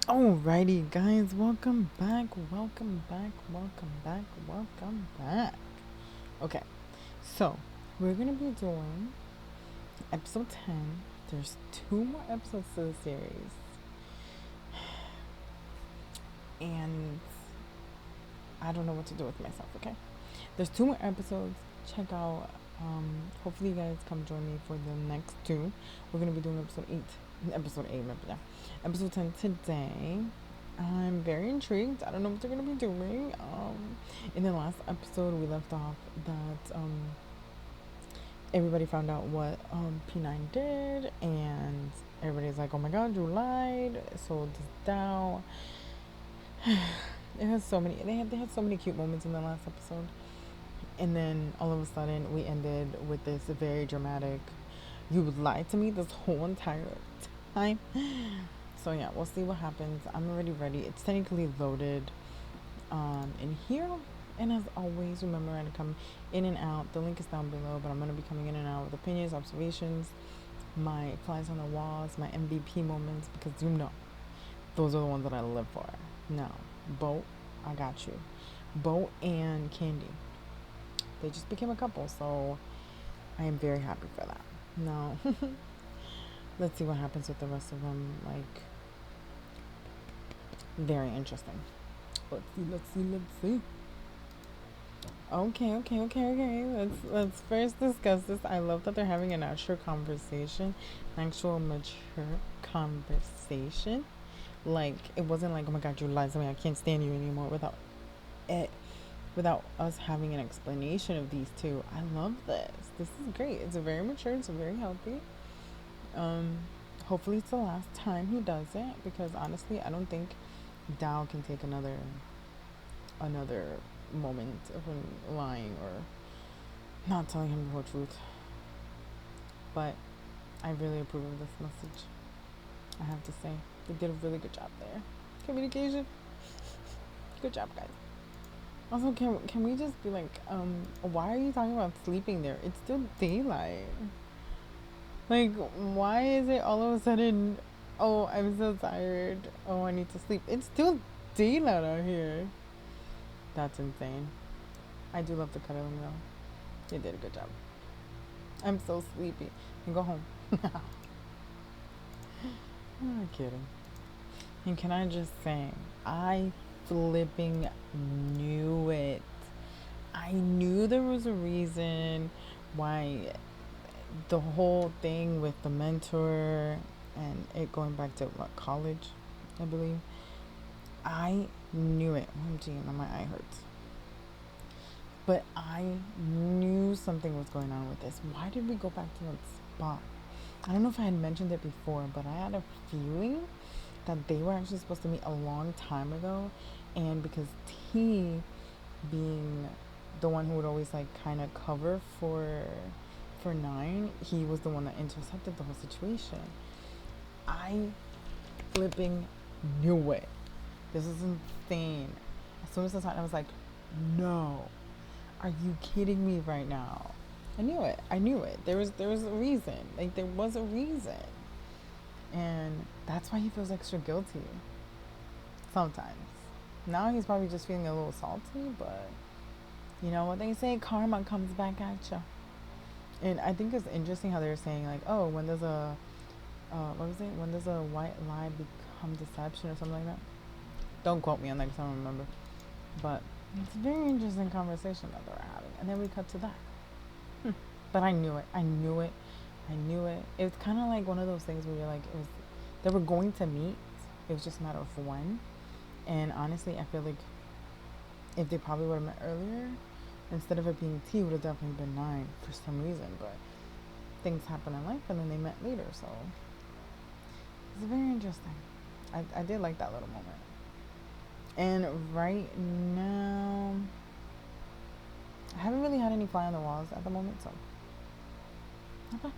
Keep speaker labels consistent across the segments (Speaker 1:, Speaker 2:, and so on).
Speaker 1: Alrighty, guys, welcome back, welcome back, welcome back, welcome back. Okay, so we're gonna be doing episode 10. There's two more episodes to the series, and I don't know what to do with myself, okay? There's two more episodes. Check out, hopefully, you guys come join me for the next two. We're gonna be doing episode 8. Episode 8, remember that. Episode 10 today. I'm very intrigued. I don't know what they're gonna be doing. In the last episode, we left off that everybody found out what P9 did, and everybody's like, "Oh my God, you lied." So does Dow. It has so many. They had so many cute moments in the last episode, and then all of a sudden we ended with this very dramatic. You lied to me this whole entire time. So yeah, we'll see what happens. I'm already ready. It's technically loaded in here. And as always, remember I come in and out. The link is down below, but I'm gonna be coming in and out with opinions, observations, my flies on the walls, my MVP moments, because those are the ones that I live for. Now, Bo, I got you. Bo and Candy. They just became a couple, so I am very happy for that. Now, let's see what happens with the rest of them. Like, very interesting. Let's see. Okay. Let's first discuss this. I love that they're having an actual conversation, an actual mature conversation. Like, it wasn't like, "Oh my God, you lied to me. I can't stand you anymore," it without us having an explanation of these two. I love this. This is great. It's a very mature. It's a very healthy. Um, Hopefully it's the last time he does it, because honestly, I don't think Dow can take another moment of him lying or not telling him the whole truth. But I really approve of this message. I have to say, they did a really good job there. Communication, good job, guys. Also, can we just be like, why are you talking about sleeping there? It's still daylight. Like, why is it all of a sudden, "Oh, I'm so tired. Oh, I need to sleep"? It's still daylight out here. That's insane. I do love the cuddling though. They did a good job. I'm so sleepy. And go home. I'm kidding. And can I just say, I flipping knew it. I knew there was a reason why the whole thing with the mentor and it going back to college, I believe. I knew it. OMG, now my eye hurts. But I knew something was going on with this. Why did we go back to that spot? I don't know if I had mentioned it before, but I had a feeling that they were actually supposed to meet a long time ago. And because T, being the one who would always like kind of cover for Nine, he was the one that intercepted the whole situation. I flipping knew it. This is insane. As soon as I saw it, I was like, "No, are you kidding me right now?" I knew it. There was a reason. Like, there was a reason. And that's why he feels extra guilty. Sometimes. Now he's probably just feeling a little salty, but you know what they say, karma comes back at you. And I think it's interesting how they're saying, like, "Oh, when does what was it? When does a white lie become deception," or something like that. Don't quote me on that because I don't remember. But it's a very interesting conversation that they're having. And then we cut to that. But I knew it. It's kind of like one of those things where you're like, they were going to meet. It was just a matter of when. And honestly, I feel like if they probably would have met earlier, instead of it being T, it would have definitely been 9 for some reason. But things happen in life, and then they met later. So it's very interesting. I did like that little moment. And right now, I haven't really had any fly on the walls at the moment, so okay.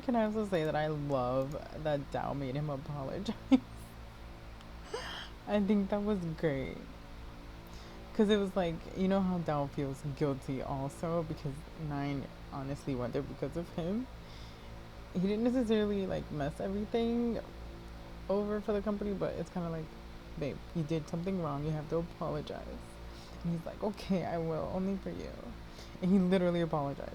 Speaker 1: Can I also say that I love that Dow made him apologize? I think that was great. Because it was like, you know how Dow feels guilty also because Nine honestly went there because of him. He didn't necessarily like mess everything, over for the company, but it's kind of like, babe, you did something wrong. You have to apologize. And he's like, okay, I will, only for you. And he literally apologizes.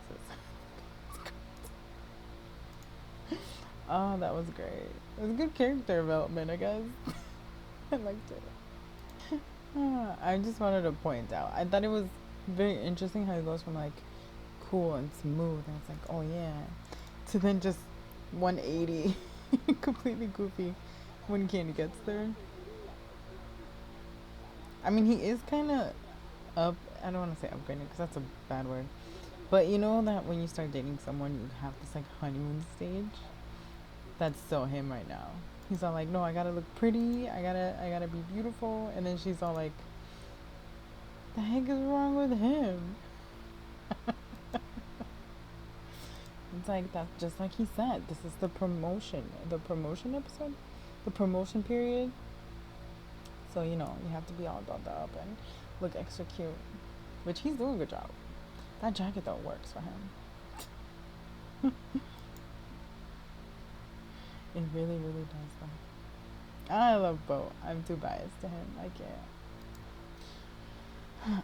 Speaker 1: Oh, that was great. It was good character development, I guess. I liked it. I just wanted to point out. I thought it was very interesting how he goes from like cool and smooth, and it's like, oh yeah, to then just 180, completely goofy when Candy gets there. I mean, he is kind of up. I don't want to say upgraded because that's a bad word. But you know that when you start dating someone, you have this like honeymoon stage. That's so him right now. He's all like, no, I gotta look pretty. I gotta be beautiful. And then she's all like, the heck is wrong with him? It's like that's just like he said. This is the promotion episode, the promotion period. So you know you have to be all dolled up and look extra cute, which he's doing a good job. That jacket though works for him. It really, really does though. I love Bo. I'm too biased to him. I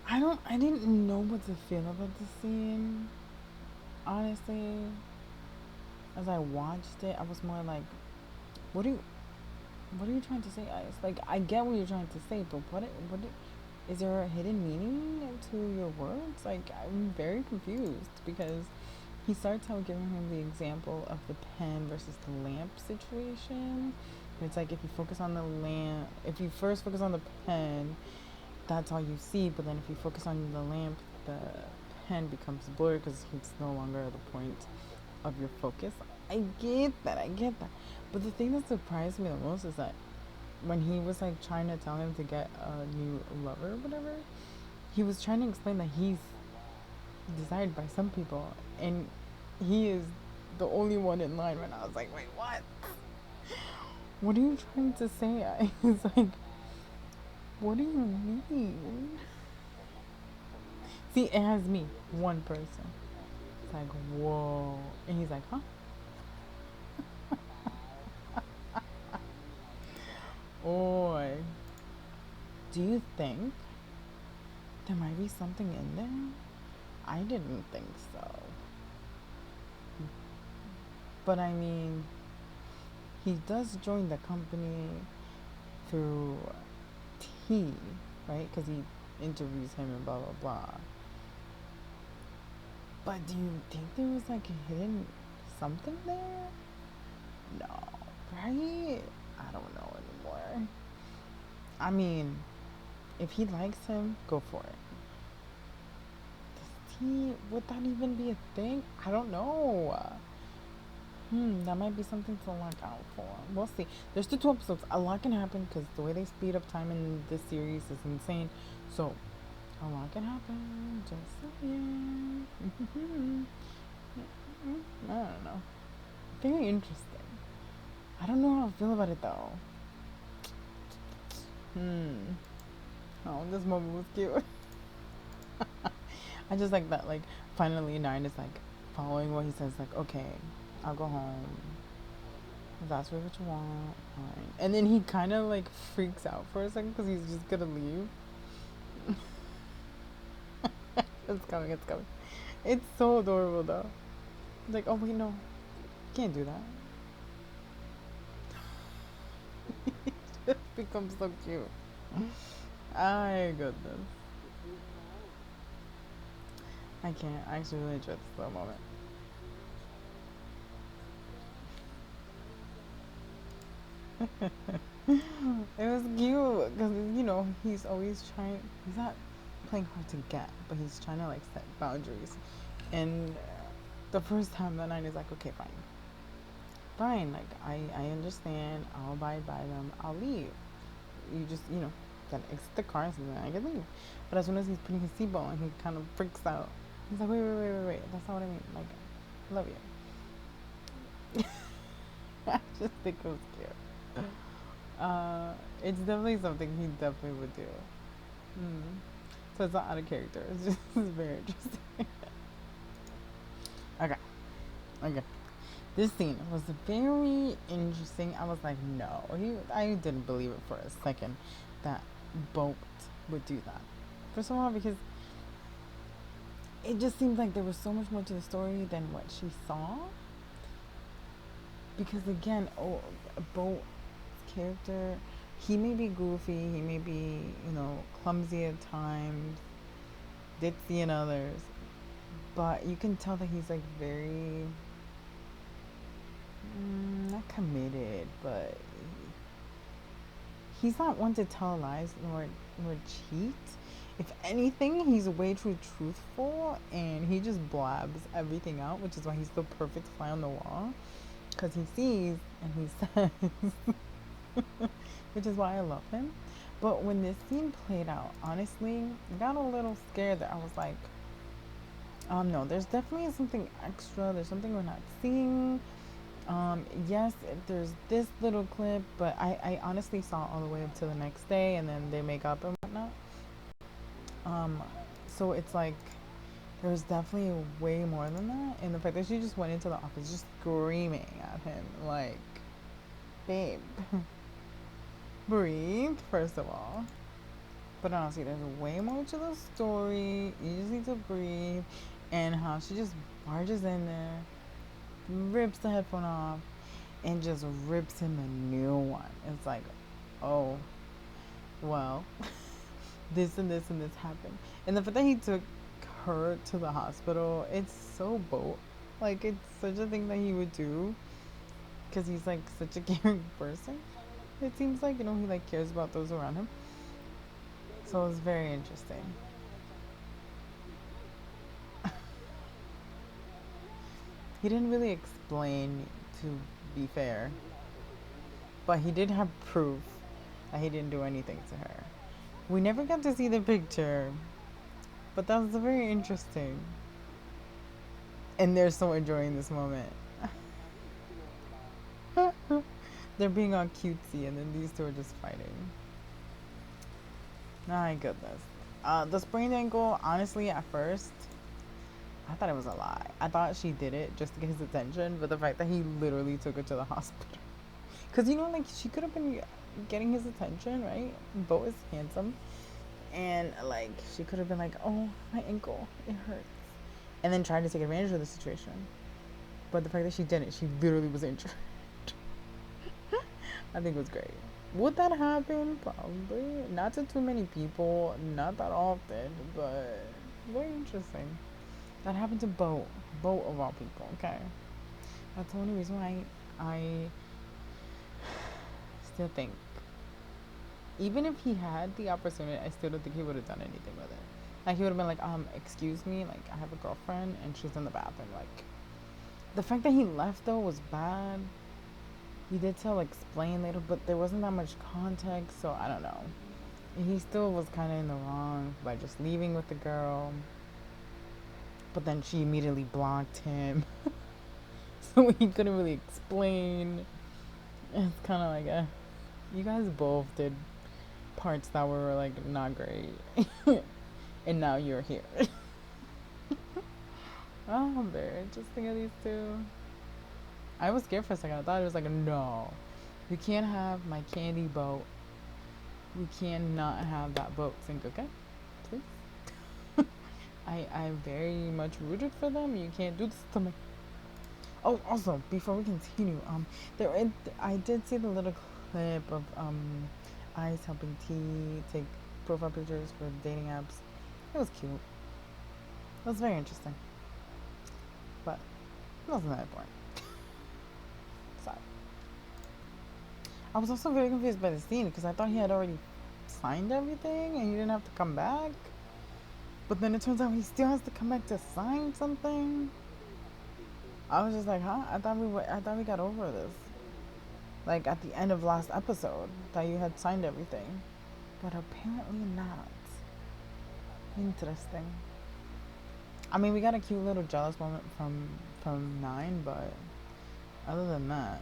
Speaker 1: can't. I didn't know what to feel about the scene. Honestly, as I watched it, I was more like, what are you trying to say, Ice? Like, I get what you're trying to say, but is there a hidden meaning to your words? Like, I'm very confused because he starts out giving him the example of the pen versus the lamp situation. It's like if you focus on the lamp, if you first focus on the pen, that's all you see. But then if you focus on the lamp, the pen becomes blurred because it's no longer the point of your focus. I get that. But the thing that surprised me the most is that when he was like trying to tell him to get a new lover or whatever, he was trying to explain that he's desired by some people and he is the only one in line right now. I was like, wait, what? What are you trying to say? I was like, what do you mean? See, it has me, one person. It's like, whoa. And he's like, huh? Oi. Do you think there might be something in there? I didn't think so. But I mean, he does join the company through T, right? Because he interviews him and blah, blah, blah. But do you think there was like a hidden something there? No, right? I don't know anymore. I mean, if he likes him, go for it. Would that even be a thing? I don't know. That might be something to look out for. We'll see. There's still 2 episodes. A lot can happen because the way they speed up time in this series is insane. So, a lot can happen. Just saying. I don't know. Very interesting. I don't know how I feel about it though. Oh, this moment was cute. I just like that, like, finally Nine is like following what he says, like, okay, I'll go home. If that's what you want, fine. And then he kind of like freaks out for a second because he's just gonna leave. It's coming. It's so adorable though. It's like, oh wait, no, can't do that. It just becomes so cute. My goodness. I can't. I actually really enjoyed this little moment. It was cute because you know he's always trying. He's not playing hard to get, but he's trying to like set boundaries. And the first time that night is like, okay, fine. Like I understand. I'll abide by them. I'll leave. You just gotta exit the car and then I can leave. But as soon as he's putting his seatbelt on, he kind of freaks out. He's like, wait. That's not what I mean. Like, I love you. I just think it was cute. It's definitely something he definitely would do. So it's not out of character. It's just very interesting. Okay. This scene was very interesting. kissing, I was like, no. I didn't believe it for a second that Boat would do that. First of all, because it just seemed like there was so much more to the story than what she saw. Because again, Boat's character, he may be goofy, he may be, clumsy at times, ditzy in others, but you can tell that he's like very not committed, but he's not one to tell lies nor cheat. If anything, he's way too truthful, and he just blabs everything out, which is why he's the perfect fly on the wall, because he sees and he says, which is why I love him. But when this scene played out, honestly, I got a little scared that I was like, no, there's definitely something extra. There's something we're not seeing. Yes, there's this little clip, but I honestly saw all the way up to the next day, and then they make up and whatnot. So it's like there's definitely way more than that, and the fact that she just went into the office just screaming at him, like, babe, breathe, first of all. But honestly, there's way more to the story. You just need to breathe. And how she just barges in there, rips the headphone off, and just rips him a new one. It's like, oh, well, this and this and this happened. And the fact that he took her to the hospital, it's so Boat. Like, it's such a thing that he would do. Because he's, like, such a caring person. It seems like, he, like, cares about those around him. So it was very interesting. He didn't really explain, to be fair. But he did have proof that he didn't do anything to her. We never got to see the picture. But that was very interesting. And they're so enjoying this moment. They're being all cutesy, and then these two are just fighting. My goodness. The sprained ankle, honestly, at first, I thought it was a lie. I thought she did it just to get his attention, but the fact that he literally took her to the hospital. Because, like, she could have been getting his attention, right? Bo is handsome. And, like, she could have been like, oh, my ankle, it hurts. And then tried to take advantage of the situation. But the fact that she didn't, she literally was injured. I think it was great. Would that happen? Probably. Not to too many people. Not that often. But very interesting. That happened to Boat. Boat of all people. Okay. That's the only reason why I still think, even if he had the opportunity, I still don't think he would have done anything with it. Like, he would have been like, excuse me, like, I have a girlfriend and she's in the bathroom. Like, the fact that he left, though, was bad. He did tell, explain later, but there wasn't that much context, so I don't know. He still was kind of in the wrong by just leaving with the girl. But then she immediately blocked him. So he couldn't really explain. It's kind of like, you guys both did parts that were, like, not great. And now you're here. Oh, I'm very interesting of these two. I was scared for a second. I thought it was like, no, you can't have my candy boat. We cannot have that boat sink, okay? Please. I very much rooted for them. You can't do this to me. Oh, also, before we continue, I did see the little clip of I's helping T take profile pictures for dating apps. It was cute. It was very interesting. But it wasn't that important. Sorry. I was also very confused by the scene because I thought he had already signed everything and he didn't have to come back. But then it turns out he still has to come back to sign something. I was just like, huh? I thought we got over this. Like, at the end of last episode, that you had signed everything. But apparently not. Interesting. I mean, we got a cute little jealous moment from 9, but other than that,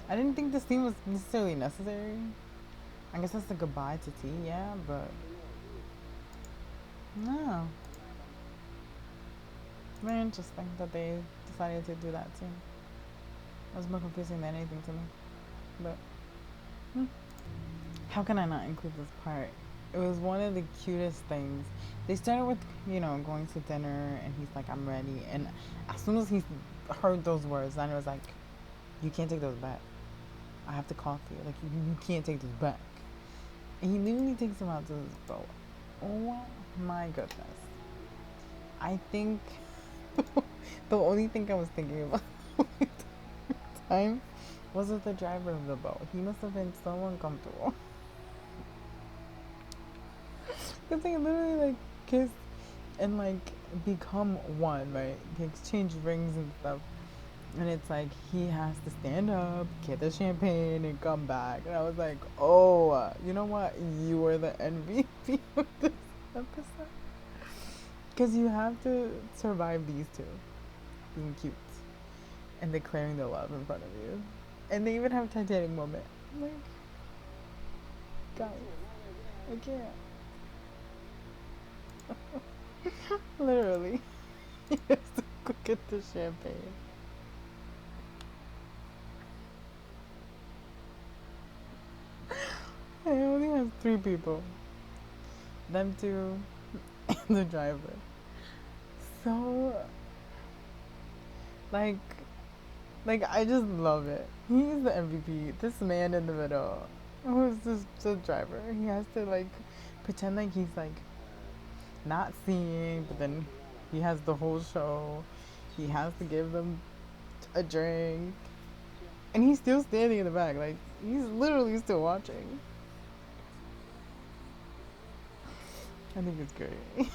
Speaker 1: I didn't think this scene was necessarily necessary. I guess that's the goodbye to T, yeah, but no. Very interesting that they decided to do that scene. It was more confusing than anything to me. But hmm, how can I not include this part? It was one of the cutest things. They started with, going to dinner, and he's like, I'm ready. And as soon as he heard those words, then it was like, you can't take those back. I have to call for you. Like, you can't take those back. And he literally takes him out to this boat. Oh my goodness. I think the only thing I was thinking about the time was with the driver of the boat. He must have been so uncomfortable. Because they literally like kiss and like become one, right? They exchange rings and stuff. And it's like he has to stand up, get the champagne, and come back. And I was like, oh, you know what? You were the MVP of this episode. Because you have to survive these two being cute and declaring their love in front of you. And they even have a Titanic moment. I'm like, guys, I can't. Literally. He has to go get the champagne. I only have 3 people. Them two and the driver. So, like, I just love it. He's the MVP. This man in the middle, who's just the driver, he has to like pretend like he's like not seeing, but then he has the whole show. He has to give them a drink, and he's still standing in the back. Like he's literally still watching. I think it's great.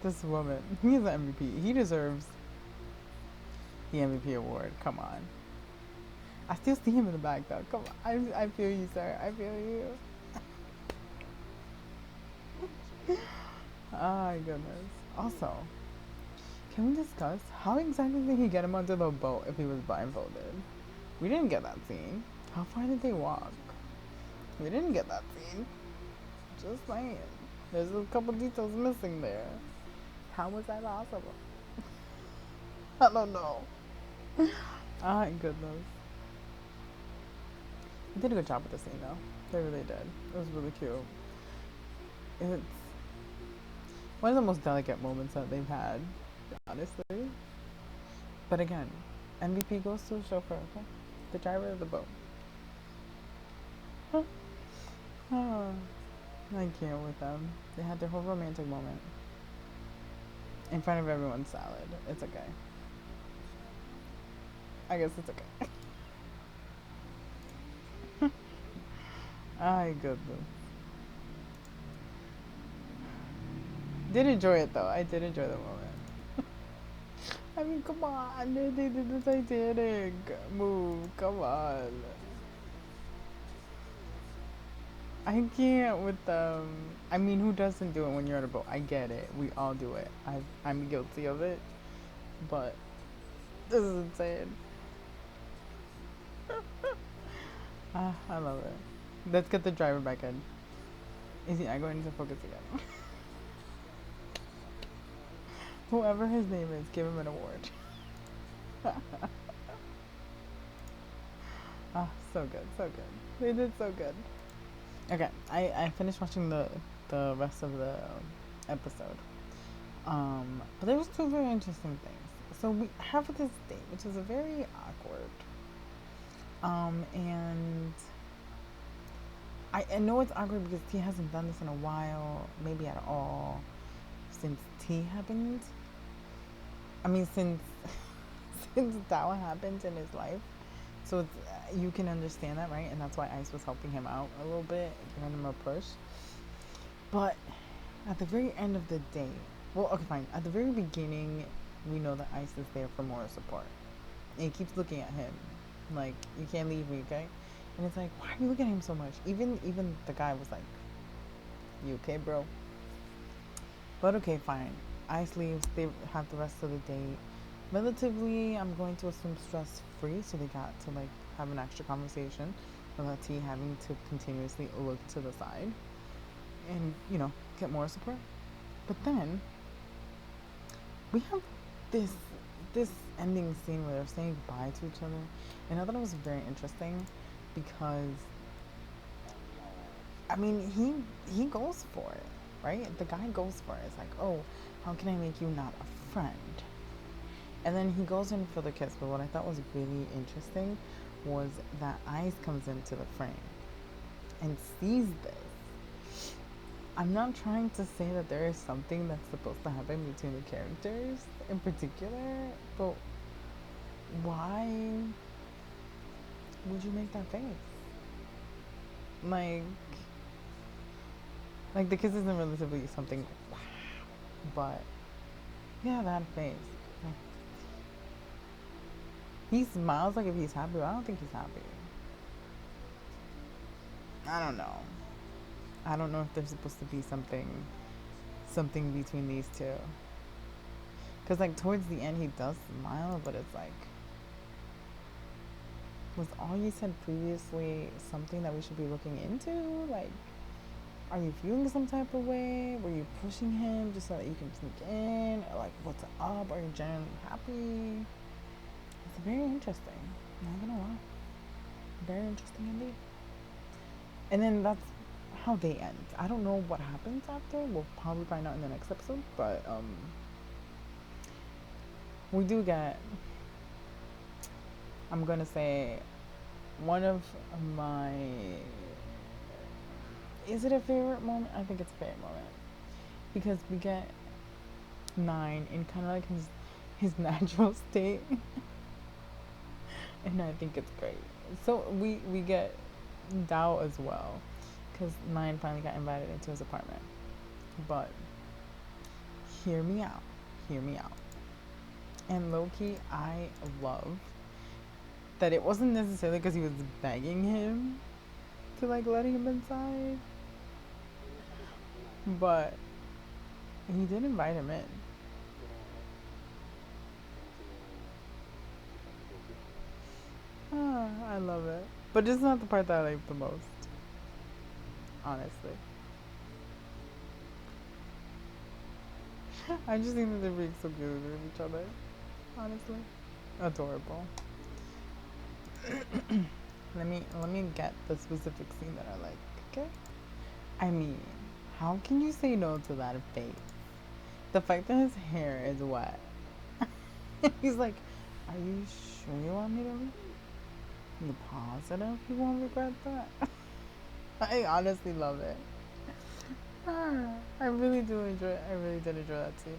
Speaker 1: This woman, he's the MVP. He deserves the MVP award. Come on. I still see him in the back though. Come on. I feel you, sir. I feel you. Oh my goodness. Also, can we discuss how exactly did he get him onto the boat if he was blindfolded? We didn't get that scene. How far did they walk? We didn't get that scene. Just saying. There's a couple details missing there. How was that possible? I don't know. Oh my goodness. They did a good job with the scene though. They really did. It was really cute. It's one of the most delicate moments that they've had, honestly. But again, MVP goes to the chauffeur, okay? The driver of the boat. Huh. Oh, I can't with them. They had their whole romantic moment in front of everyone's salad. It's okay. I guess it's okay. My goodness. Did enjoy it though. I did enjoy the moment. I mean, come on. They did the Titanic move. Come on. I can't with them. I mean, who doesn't do it when you're on a boat? I get it. We all do it. I'm guilty of it. But this is insane. I love it. Let's get the driver back in. Is he not going to focus again? Whoever his name is, give him an award. So good, so good. They did so good. Okay, I finished watching the rest of the episode. But there was 2 very interesting things. So we have this date, which is a very awkward. And I know it's awkward because T hasn't done this in a while, maybe at all, since T happened. I mean, since Dawa happened in his life. So it's, you can understand that, right? And that's why Ice was helping him out a little bit, giving him a push. But at the very end of the day, well, okay, fine. At the very beginning, we know that Ice is there for moral support. And he keeps looking at him like, you can't leave me, okay? And it's like, why are you looking at him so much? Even the guy was like, you okay, bro? But okay, fine. Ice leaves. They have the rest of the date. Relatively, I'm going to assume stress-free, so they got to like have an extra conversation without T having to continuously look to the side and, get more support. But then we have this ending scene where they're saying goodbye to each other. And I thought it was very interesting because I mean he goes for it, right? The guy goes for it. It's like, oh, how can I make you not a friend? And then he goes in for the kiss. But what I thought was really interesting was that Ice comes into the frame and sees this. I'm not trying to say that there is something that's supposed to happen between the characters in particular, but why would you make that face? Like, like the kiss isn't relatively something, wow, but yeah, that face. Like, he smiles like if he's happy, but I don't think he's happy. I don't know. I don't know if there's supposed to be something between these two. Cause like towards the end he does smile, but it's like, was all you said previously something that we should be looking into? Like, are you feeling some type of way? Were you pushing him just so that you can sneak in? Or like, what's up? Are you genuinely happy? It's very interesting. I'm not gonna lie. Very interesting indeed. And then that's how they end. I don't know what happens after. We'll probably find out in the next episode. But we do get, I'm gonna say, one of my, is it a favorite moment? I think it's a favorite moment because we get Nine in kind of like his natural state, and I think it's great. So we get Dao as well because Nine finally got invited into his apartment. But hear me out, hear me out. And low key, I love that it wasn't necessarily because he was begging him to like let him inside, but he did invite him in. Ah, I love it. But this is not the part that I like the most, honestly. I just think that they're being so good with each other, honestly. Adorable. let me get the specific scene that I like, okay? I mean, how can you say no to that face? The fact that his hair is wet. He's like, are you sure you want me to leave? You positive you won't regret that? I honestly love it. I really do enjoy it. I really did enjoy that scene.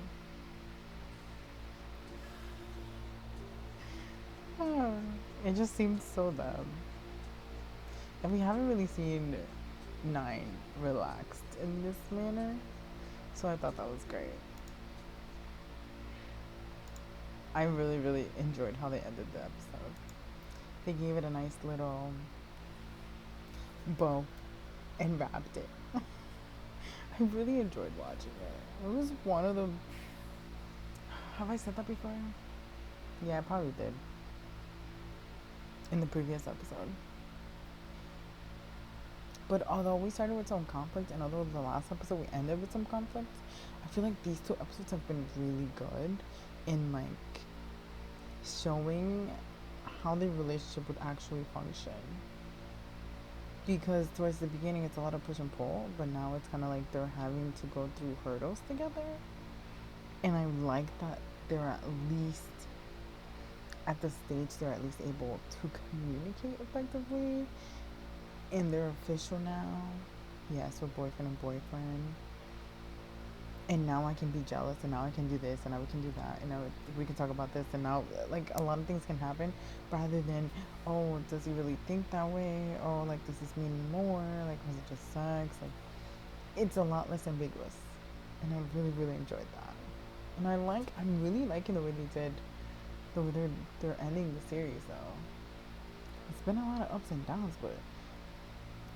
Speaker 1: It just seems so dumb. And we haven't really seen Nine relaxed in this manner. So I thought that was great. I really, really enjoyed how they ended the episode. They gave it a nice little bow and wrapped it. I really enjoyed watching it. It was one of the. Have I said that before? Yeah, I probably did. In the previous episode. But although we started with some conflict, and although the last episode we ended with some conflict, I feel like these two episodes have been really good in like showing how the relationship would actually function. Because towards the beginning it's a lot of push and pull, but now it's kind of like they're having to go through hurdles together. And I like that they're at least at the stage they're at least able to communicate effectively, and they're official now. Yes, we're boyfriend and boyfriend. And now I can be jealous, and now I can do this, and now we can do that, and now we can talk about this, and now like a lot of things can happen, rather than, oh, does he really think that way? Oh, like, does this mean more? Like, was it just sex? Like, it's a lot less ambiguous, and I really, really enjoyed that. And I'm really liking the way they did, the way they're ending the series though. It's been a lot of ups and downs, but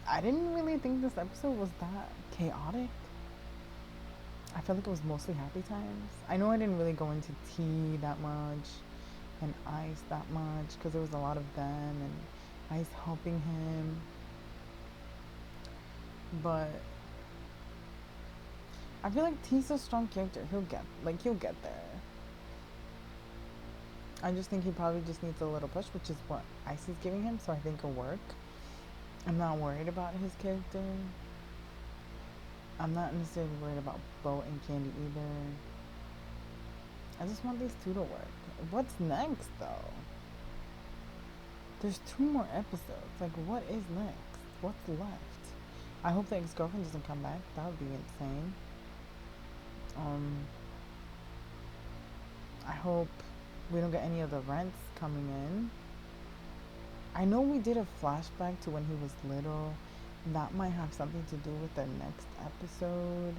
Speaker 1: I didn't really think this episode was that chaotic. I felt like it was mostly happy times. I know I didn't really go into T that much and Ice that much because there was a lot of them and Ice helping him. But I feel like T's a strong character. He'll get there. I just think he probably just needs a little push, which is what Icy's giving him, so I think it'll work. I'm not worried about his character. I'm not necessarily worried about Bo and Candy either. I just want these two to work. What's next, though? There's 2 more episodes. Like, what is next? What's left? I hope the ex-girlfriend doesn't come back. That would be insane. I hope we don't get any of the rents coming in. I know we did a flashback to when he was little. That might have something to do with the next episode.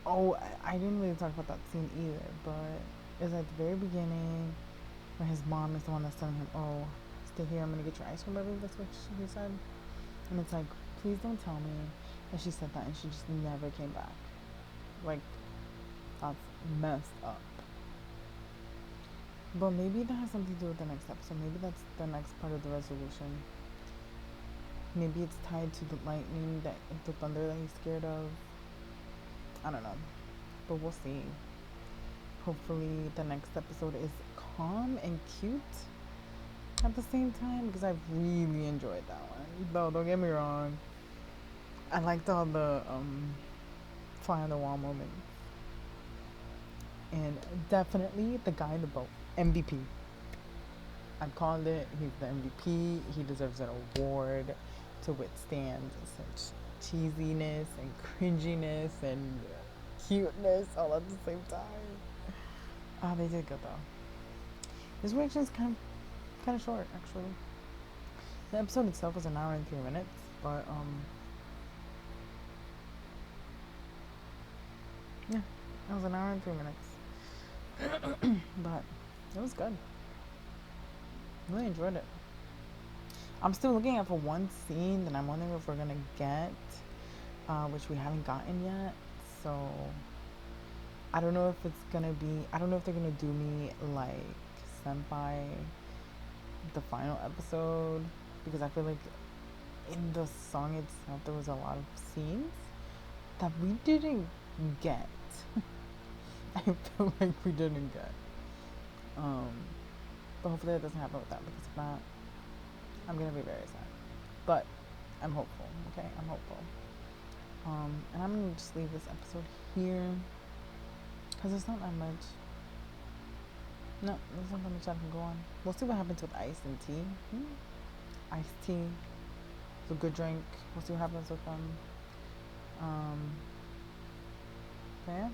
Speaker 1: Oh, I didn't really talk about that scene either, but it's at the very beginning where his mom is the one that's telling him, oh, stay here, I'm gonna get your ice cream, I believe that's what she said. And it's like, please don't tell me that she said that and she just never came back. Like, that's messed up. But maybe that has something to do with the next episode. Maybe that's the next part of the resolution. Maybe it's tied to the lightning, the thunder that he's scared of. I don't know. But we'll see. Hopefully the next episode is calm and cute at the same time, because I've really enjoyed that one. Though, don't get me wrong. I liked all the fly on the wall moments. And definitely the guy in the boat. MVP. I called it. He's the MVP. He deserves an award to withstand such cheesiness and cringiness and cuteness all at the same time. Oh, they did good though. This reaction is kind of short, actually. The episode itself was an hour and 3 minutes, but yeah, it was an hour and 3 minutes. But it was good. Really enjoyed it. I'm still looking out for one scene that I'm wondering if we're gonna get, which we haven't gotten yet. So I don't know if it's gonna be. I don't know if they're gonna do me like Senpai, the final episode, because I feel like in the song itself there was a lot of scenes that we didn't get. I feel like we didn't get. But hopefully that doesn't happen with that, because if not, I'm gonna be very sad. But I'm hopeful, okay? I'm hopeful. And I'm gonna just leave this episode here, because there's not that much. No, there's not that much I can go on. We'll see what happens with ice and tea. Iced tea. It's a good drink. We'll see what happens with them. So yeah.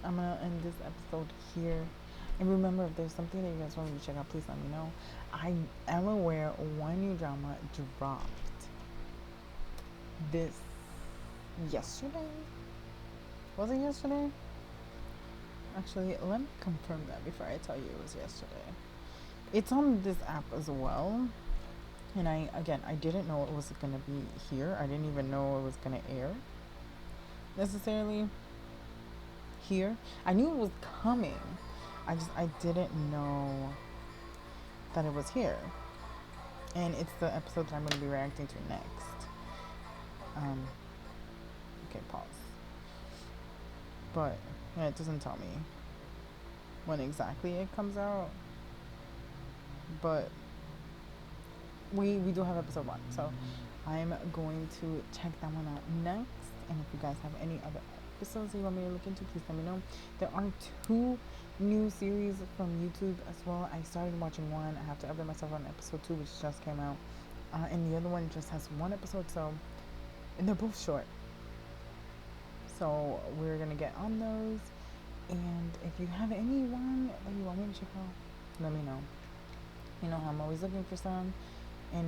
Speaker 1: I'm gonna end this episode here. And remember, if there's something that you guys want me to check out, please let me know. I am aware one new drama dropped this yesterday. Was it yesterday? Actually, let me confirm that before I tell you it was yesterday. It's on this app as well. And I didn't know it was gonna be here. I didn't even know it was gonna air necessarily here. I knew it was coming. I didn't know that it was here. And it's the episode that I'm going to be reacting to next. Okay, pause. But yeah, it doesn't tell me when exactly it comes out. But we do have episode 1. So I'm going to check that one out next. And if you guys have any other episodes that you want me to look into, please let me know. There are 2 new series from YouTube as well. I started watching one. I have to update myself on episode 2, which just came out, and the other one just has 1 episode. So, and they're both short. So we're gonna get on those. And if you have anyone that you want me to check out, let me know. You know, I'm always looking for some. And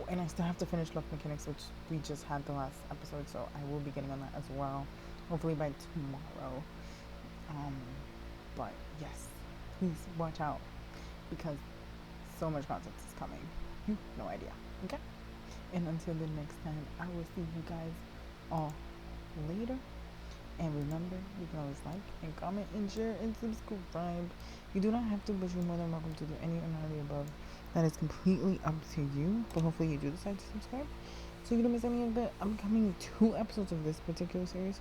Speaker 1: and I still have to finish Love Mechanics, which we just had the last episode, so I will be getting on that as well, hopefully by tomorrow. But yes, please watch out, because so much content is coming. You have no idea. Okay? And until the next time, I will see you guys all later. And remember, you can always like and comment and share and subscribe. You do not have to, but you're more than welcome to do any or none of the above. That is completely up to you. But hopefully you do decide to subscribe, so you don't miss any of the upcoming 2 episodes of this particular series.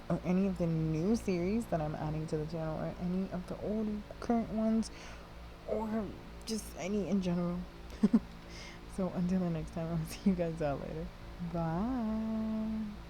Speaker 1: or any of the new series that I'm adding to the channel, or any of the old current ones, or just any in general. So until the next time, I'll see you guys out later. Bye.